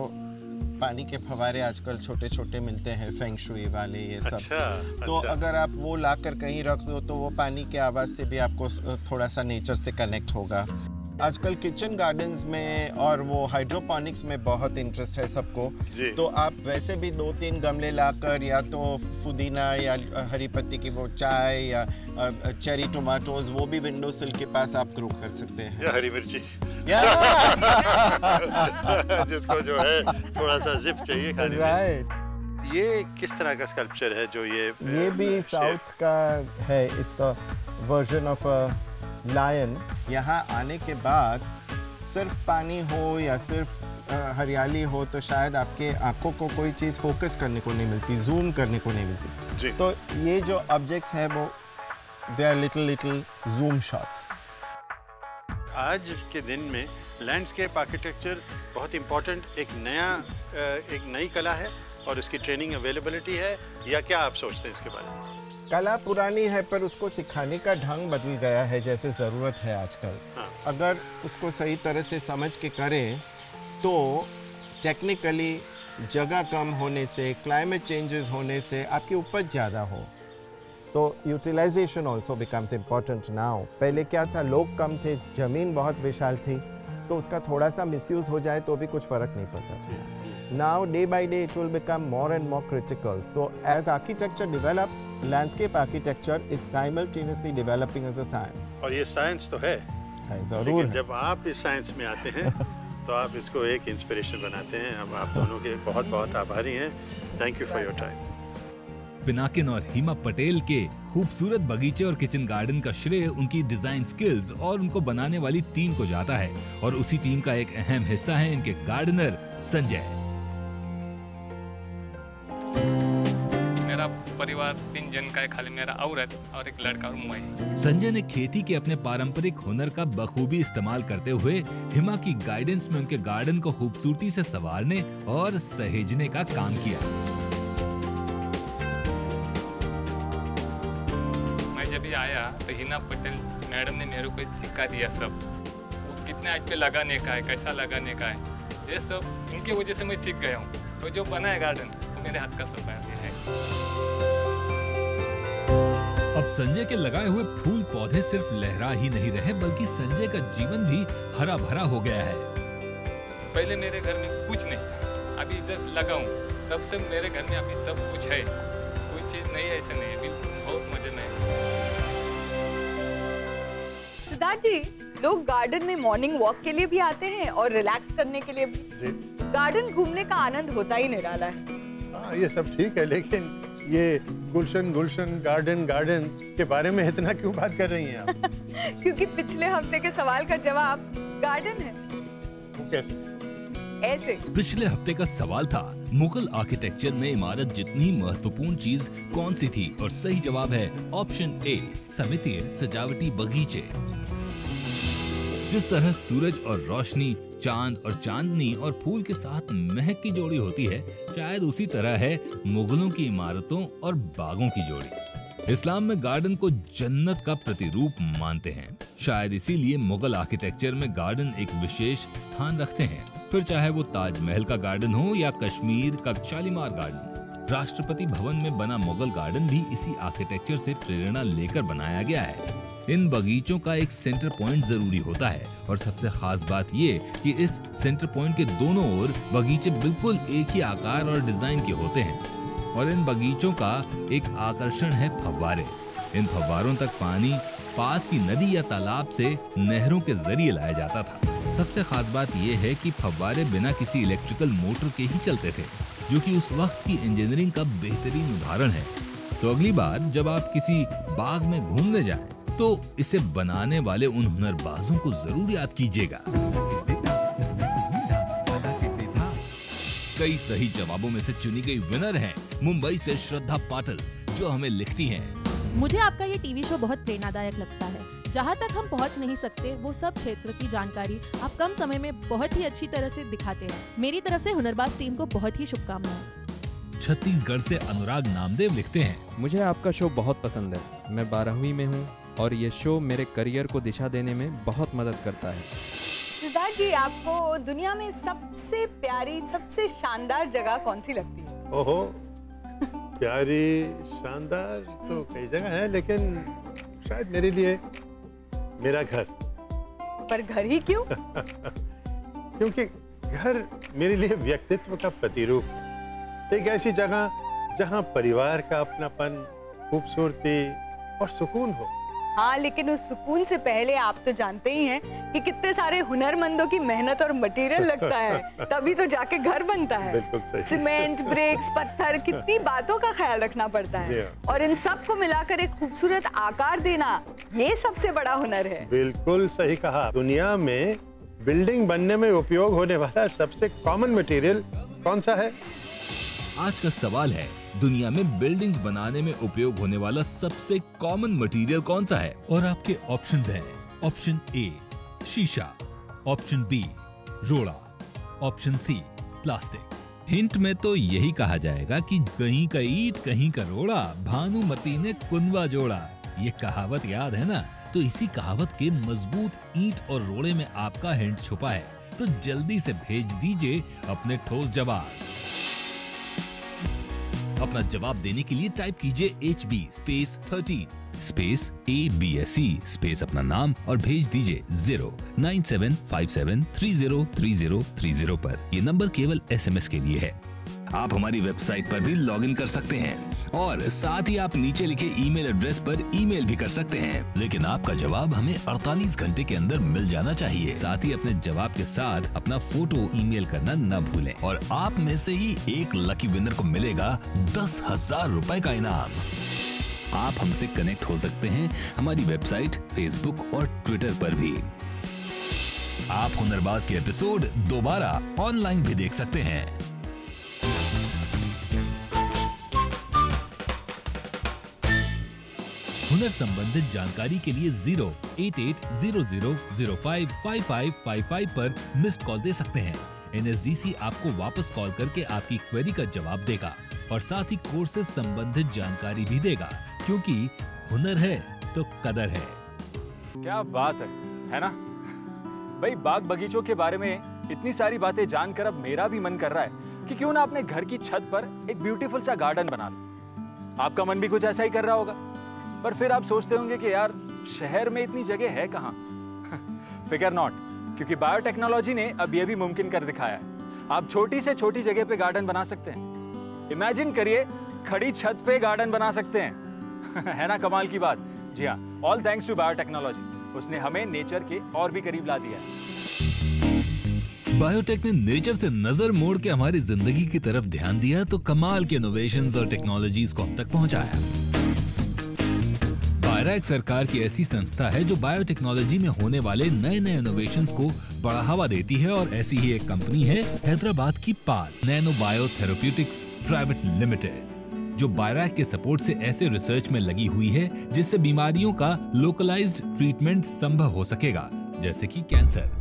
Speaker 6: पानी के फव्वारे आजकल छोटे छोटे मिलते हैं, फेंग शुई वाले, ये सब। तो अगर आप वो लाकर कहीं रख दो तो वो पानी के आवाज़ से भी आपको थोड़ा सा नेचर से कनेक्ट होगा। आजकल किचन गार्डन्स में और वो हाइड्रोपोनिक्स में बहुत इंटरेस्ट है सबको, तो आप वैसे भी 2-3 गमले लाकर या तो पुदीना या हरी पत्ती की वो चाय या चेरी टोमेटोज, वो भी विंडो सिल के पास आप ग्रो कर सकते हैं।
Speaker 1: या हरी मिर्ची जिसको जो है थोड़ा सा जिप चाहिए खाने में। ये किस तरह का स्कल्पचर है जो ये
Speaker 6: भी साउथ का है? It's a version of a lion. यहाँ आने के बाद सिर्फ पानी हो या सिर्फ हरियाली हो तो शायद आपके आंखों को कोई चीज़ फोकस करने को नहीं मिलती, जूम करने को नहीं मिलती। तो ये जो ऑब्जेक्ट्स हैं वो they are little zoom shots.
Speaker 1: आज के दिन में लैंडस्केप आर्किटेक्चर बहुत इम्पोर्टेंट एक नई कला है और इसकी ट्रेनिंग अवेलेबिलिटी है, या क्या आप सोचते हैं इसके बारे में?
Speaker 6: कला पुरानी है पर उसको सिखाने का ढंग बदल गया है, जैसे ज़रूरत है आजकल। अगर उसको सही तरह से समझ के करें तो टेक्निकली जगह कम होने से, क्लाइमेट चेंजेस होने से आपकी उपज ज़्यादा हो, तो utilisation also becomes important now. पहले क्या था, लोग कम थे, ज़मीन बहुत विशाल थी,
Speaker 20: तो उसका थोड़ा सा मिसयूज हो जाए तो भी कुछ फर्क नहीं पड़ता। Now day by day it will become more and more critical. So as architecture develops, landscape architecture is simultaneously developing as a science.
Speaker 1: और ये साइंस तो है
Speaker 20: जरूर।
Speaker 1: जब आप इस साइंस में आते हैं तो आप इसको एक इंस्पिरेशन बनाते हैं। हम आप दोनों के बहुत बहुत आभारी हैं। Thank you for your time.
Speaker 4: Pinakin और हिमा पटेल के खूबसूरत बगीचे और किचन गार्डन का श्रेय उनकी डिजाइन स्किल्स और उनको बनाने वाली टीम को जाता है, और उसी टीम का एक अहम हिस्सा है इनके गार्डनर संजय।
Speaker 21: मेरा परिवार 3 जन का है, खाली मेरा औरत और एक लड़का और मैं।
Speaker 4: संजय ने खेती के अपने पारंपरिक हुनर का बखूबी इस्तेमाल करते हुए हिमा की गाइडेंस में उनके गार्डन को खूबसूरती से संवारने और सहेजने का काम किया।
Speaker 21: जब भी आया तो हिना पटेल मैडम ने मेरे को सिखा दिया सब, वो कितने हाइट पे लगाने का है, कैसा लगाने का है, ये सब इनकी वजह से मैं सीख गया हूँ। तो जो बना है गार्डन वो मेरे हाथ का सब है।
Speaker 4: अब संजय के लगाए हुए फूल पौधे सिर्फ लहरा ही नहीं रहे, बल्कि संजय का जीवन भी हरा भरा हो गया है।
Speaker 21: पहले मेरे घर में कुछ नहीं था, अभी इधर लगा हूँ तब से मेरे घर में अभी सब कुछ है, कोई चीज नहीं है ऐसा नहीं है, बिल्कुल बहुत मजे में है।
Speaker 3: सिद्धार्थ जी, लोग गार्डन में मॉर्निंग वॉक के लिए भी आते हैं और रिलैक्स करने के लिए भी। गार्डन घूमने का आनंद होता ही निराला है।
Speaker 1: ये सब ठीक है, लेकिन ये गुलशन गार्डन के बारे में इतना क्यों बात कर रही हैं आप?
Speaker 3: क्योंकि पिछले हफ्ते के सवाल का जवाब गार्डन है।
Speaker 1: वो कैसे?
Speaker 3: ऐसे।
Speaker 4: पिछले हफ्ते का सवाल था, मुगल आर्किटेक्चर में इमारत जितनी महत्वपूर्ण चीज कौन सी थी? और सही जवाब है ऑप्शन ए, समितीय सजावटी बगीचे। जिस तरह सूरज और रोशनी, चांद और चांदनी और फूल के साथ महक की जोड़ी होती है, शायद उसी तरह है मुगलों की इमारतों और बागों की जोड़ी। इस्लाम में गार्डन को जन्नत का प्रतिरूप मानते हैं। शायद इसीलिए मुगल आर्किटेक्चर में गार्डन एक विशेष स्थान रखते हैं, फिर चाहे वो ताजमहल का गार्डन हो या कश्मीर का शालीमार गार्डन। राष्ट्रपति भवन में बना मुगल गार्डन भी इसी आर्किटेक्चर से प्रेरणा लेकर बनाया गया है। इन बगीचों का एक सेंटर पॉइंट जरूरी होता है, और सबसे खास बात ये कि इस सेंटर पॉइंट के दोनों ओर बगीचे बिल्कुल एक ही आकार और डिजाइन के होते हैं। और इन बगीचों का एक आकर्षण है फव्वारे। इन फव्वारों तक पानी पास की नदी या तालाब से नहरों के जरिए लाया जाता था। सबसे खास बात यह है कि फव्वारे बिना किसी इलेक्ट्रिकल मोटर के ही चलते थे, जो कि उस वक्त की इंजीनियरिंग का बेहतरीन उदाहरण है। तो अगली बार जब आप किसी बाग में घूमने जाएं, तो इसे बनाने वाले उन हुनरबाजों को जरूर याद कीजिएगा। कई सही जवाबों में से चुनी गई विनर हैं मुंबई से श्रद्धा पाटिल, जो हमें लिखती हैं।
Speaker 22: मुझे आपका ये टीवी शो बहुत प्रेरणादायक लगता है। जहाँ तक हम पहुँच नहीं सकते, वो सब क्षेत्र की जानकारी आप कम समय में बहुत ही अच्छी तरह से दिखाते हैं। मेरी तरफ से हुनरबाज टीम को बहुत ही शुभकामनाएं।
Speaker 4: छत्तीसगढ़ से अनुराग नामदेव लिखते हैं,
Speaker 15: मुझे आपका शो बहुत पसंद है। मैं 12वीं में हूँ और ये शो मेरे करियर को दिशा देने में बहुत मदद करता है।
Speaker 3: सिद्धार्थ जी, आपको दुनिया में सबसे प्यारी, सबसे शानदार जगह कौन सी लगती है?
Speaker 1: ओहो, प्यारी शानदार तो कई जगह है, लेकिन शायद मेरे लिए मेरा घर।
Speaker 3: पर घर ही क्यों?
Speaker 1: क्योंकि घर मेरे लिए व्यक्तित्व का प्रतिरूप है। एक ऐसी जगह जहां परिवार का अपनापन, खूबसूरती और सुकून हो।
Speaker 3: हाँ, लेकिन उस सुकून से पहले आप तो जानते ही हैं कि कितने सारे हुनरमंदों की मेहनत और मटेरियल लगता है, तभी तो जाके घर बनता है।
Speaker 1: बिल्कुल सही।
Speaker 3: सीमेंट, ब्रिक्स, पत्थर, कितनी बातों का ख्याल रखना पड़ता है, और इन सब को मिलाकर एक खूबसूरत आकार देना, ये सबसे बड़ा हुनर है।
Speaker 1: बिल्कुल सही कहा। दुनिया में बिल्डिंग बनने में उपयोग होने वाला सबसे कॉमन मटेरियल कौन सा है?
Speaker 4: आज का सवाल है, दुनिया में बिल्डिंग्स बनाने में उपयोग होने वाला सबसे कॉमन मटेरियल कौन सा है? और आपके ऑप्शंस हैं, ऑप्शन ए शीशा, ऑप्शन बी रोड़ा, ऑप्शन सी प्लास्टिक। हिंट में तो यही कहा जाएगा कि कहीं का ईंट कहीं का रोड़ा, भानुमती ने कुनवा जोड़ा। ये कहावत याद है ना? तो इसी कहावत के मजबूत ईंट और रोड़े में आपका हिंट छुपा है। तो जल्दी से भेज दीजिए अपने ठोस जवाब। अपना जवाब देने के लिए टाइप कीजिए HB space 13 space ABSE space अपना नाम और भेज दीजिए 09757303030 पर। ये नंबर केवल SMS के लिए है। आप हमारी वेबसाइट पर भी लॉगिन कर सकते हैं और साथ ही आप नीचे लिखे ईमेल एड्रेस पर ईमेल भी कर सकते हैं, लेकिन आपका जवाब हमें 48 घंटे के अंदर मिल जाना चाहिए। साथ ही अपने जवाब के साथ अपना फोटो ईमेल करना न भूलें और आप में से ही एक लकी विनर को मिलेगा 10,000 रुपए का इनाम। आप हमसे कनेक्ट हो सकते हैं हमारी वेबसाइट, फेसबुक और ट्विटर पर भी। आप हुनरबाज के एपिसोड दोबारा ऑनलाइन भी देख सकते हैं। हुनर संबंधित जानकारी के लिए 08800055555 पर मिस्ड कॉल दे सकते हैं। NSDC आपको वापस कॉल करके आपकी क्वेरी का जवाब देगा और साथ ही कोर्सेज संबंधित जानकारी भी देगा, क्योंकि हुनर है तो कदर है।
Speaker 2: क्या बात है ना? भाई बाग बगीचों के बारे में इतनी सारी बातें जानकर अब मेरा भी मन कर रहा है कि क्यों ना अपने घर की छत पर एक ब्यूटीफुल सा गार्डन बना लो। आपका मन भी कुछ ऐसा ही कर रहा होगा, पर फिर आप सोचते होंगे कि यार शहर में इतनी जगह है कहाँ? फिकर नॉट, क्योंकि बायोटेक्नोलॉजी ने अब यह भी मुमकिन कर दिखाया है। आप छोटी से छोटी जगह पे गार्डन बना सकते हैं। इमेजिन करिए, खड़ी छत पे गार्डन बना सकते हैं। है ना कमाल की बात? जी हाँ, ऑल थैंक्स टू बायोटेक्नोलॉजी। उसने हमें नेचर के और भी करीब ला दिया है।
Speaker 4: बायोटेक ने नेचर से नजर मोड़ के हमारी जिंदगी की तरफ ध्यान दिया तो कमाल के इनोवेशंस और टेक्नोलॉजीज को हम तक पहुंचाया। बायरैक सरकार की ऐसी संस्था है जो बायोटेक्नोलॉजी में होने वाले नए नए इनोवेशंस को बढ़ावा देती है और ऐसी ही एक कंपनी है हैदराबाद की Pal nano bio therapeutics private limited, जो बायरैक के सपोर्ट से ऐसे रिसर्च में लगी हुई है जिससे बीमारियों का लोकलाइज्ड ट्रीटमेंट संभव हो सकेगा, जैसे कि कैंसर।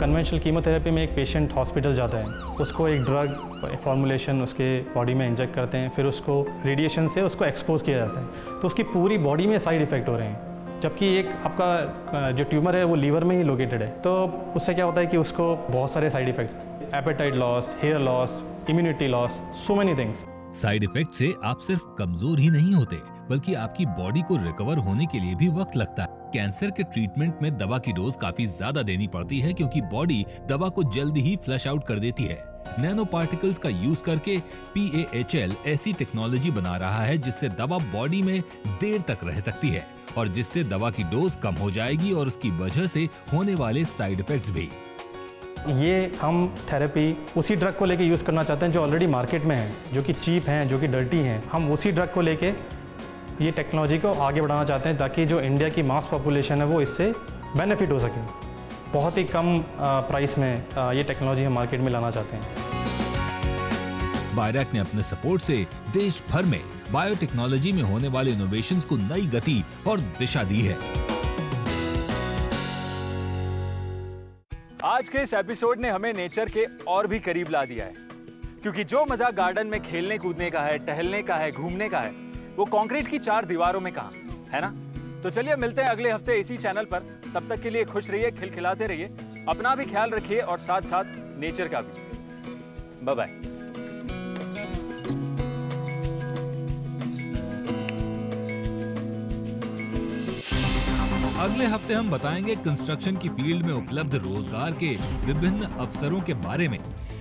Speaker 5: कन्वेंशनल कीमोथेरेपी में एक पेशेंट हॉस्पिटल जाता है, उसको एक ड्रग फॉर्मुलेशन उसके बॉडी में इंजेक्ट करते हैं, फिर उसको रेडिएशन से उसको एक्सपोज किया जाता है, तो उसकी पूरी बॉडी में साइड इफेक्ट हो रहे हैं। जबकि एक आपका जो ट्यूमर है वो लीवर में ही लोकेटेड है, तो उससे क्या होता है कि उसको बहुत सारे side effects, appetite loss, hair loss, immunity loss, so many things.
Speaker 4: Side effect से आप सिर्फ कमजोर ही नहीं होते, बल्कि आपकी बॉडी को रिकवर होने के लिए भी वक्त लगता है। कैंसर के ट्रीटमेंट में दवा की डोज काफी ज्यादा देनी पड़ती है, क्योंकि बॉडी दवा को जल्दी ही फ्लश आउट कर देती है। नैनो पार्टिकल्स का यूज करके PAHL ऐसी टेक्नोलॉजी बना रहा है जिससे दवा बॉडी में देर तक रह सकती है और जिससे दवा की डोज कम हो जाएगी और उसकी वजह से होने वाले साइड इफेक्ट्स भी।
Speaker 5: ये हम थेरेपी उसी ड्रग को लेके यूज़ करना चाहते हैं जो ऑलरेडी मार्केट में है, जो कि चीप हैं, जो कि डर्टी हैं। हम उसी ड्रग को लेके ये टेक्नोलॉजी को आगे बढ़ाना चाहते हैं ताकि जो इंडिया की मास पॉपुलेशन है वो इससे बेनिफिट हो सके। बहुत ही कम प्राइस में ये टेक्नोलॉजी हम मार्केट में लाना चाहते हैं।
Speaker 4: बायरैक ने अपने सपोर्ट से देश भर में बायोटेक्नोलॉजी में होने वाले इनोवेशंस को नई गति और दिशा दी है।
Speaker 2: आज के इस एपिसोड ने हमें नेचर के और भी करीब ला दिया है, क्योंकि जो मजा गार्डन में खेलने कूदने का है, टहलने का है, घूमने का है, वो कंक्रीट की 4 दीवारों में कहाँ है ना? तो चलिए मिलते हैं अगले हफ्ते इसी चैनल पर। तब तक के लिए खुश रहिए, खिलखिलाते रहिए, अपना भी ख्याल रखिए और साथ साथ नेचर का भी। Bye bye.
Speaker 4: अगले हफ्ते हम बताएंगे कंस्ट्रक्शन की फील्ड में उपलब्ध रोजगार के विभिन्न अवसरों के बारे में।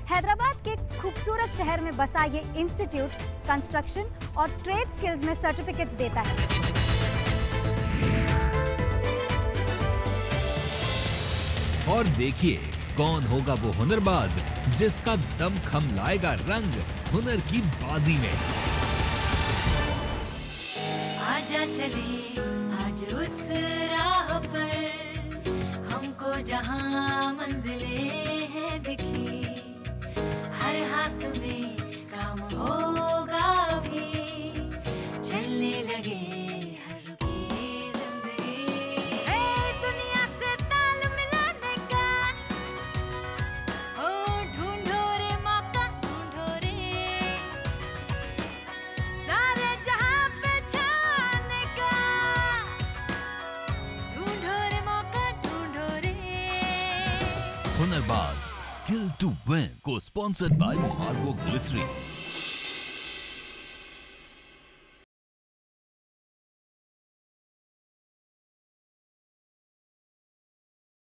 Speaker 10: हैदराबाद के खूबसूरत शहर में बसा ये इंस्टीट्यूट कंस्ट्रक्शन और ट्रेड स्किल्स में सर्टिफिकेट्स देता है।
Speaker 4: और देखिए कौन होगा वो हुनरबाज जिसका दमखम लाएगा रंग हुनर की बाजी में।
Speaker 8: आजा चले आज उस राह पर, हमको जहां मंजिलें हैं दिखी, हर हाथ में काम होगा भी, चलने लगे हर रुकी जिंदगी। दुनिया से ताल मिलाने का, ओ ढूंढो रे मौका, ढूंढो रे सारे जहां पे छाने का, ढूंढो रे मौका, ढूंढो रे।
Speaker 4: हुनरबाज स्किल टू विन को स्पॉन्सर्ड बाय मार्गो ग्लिसरीन।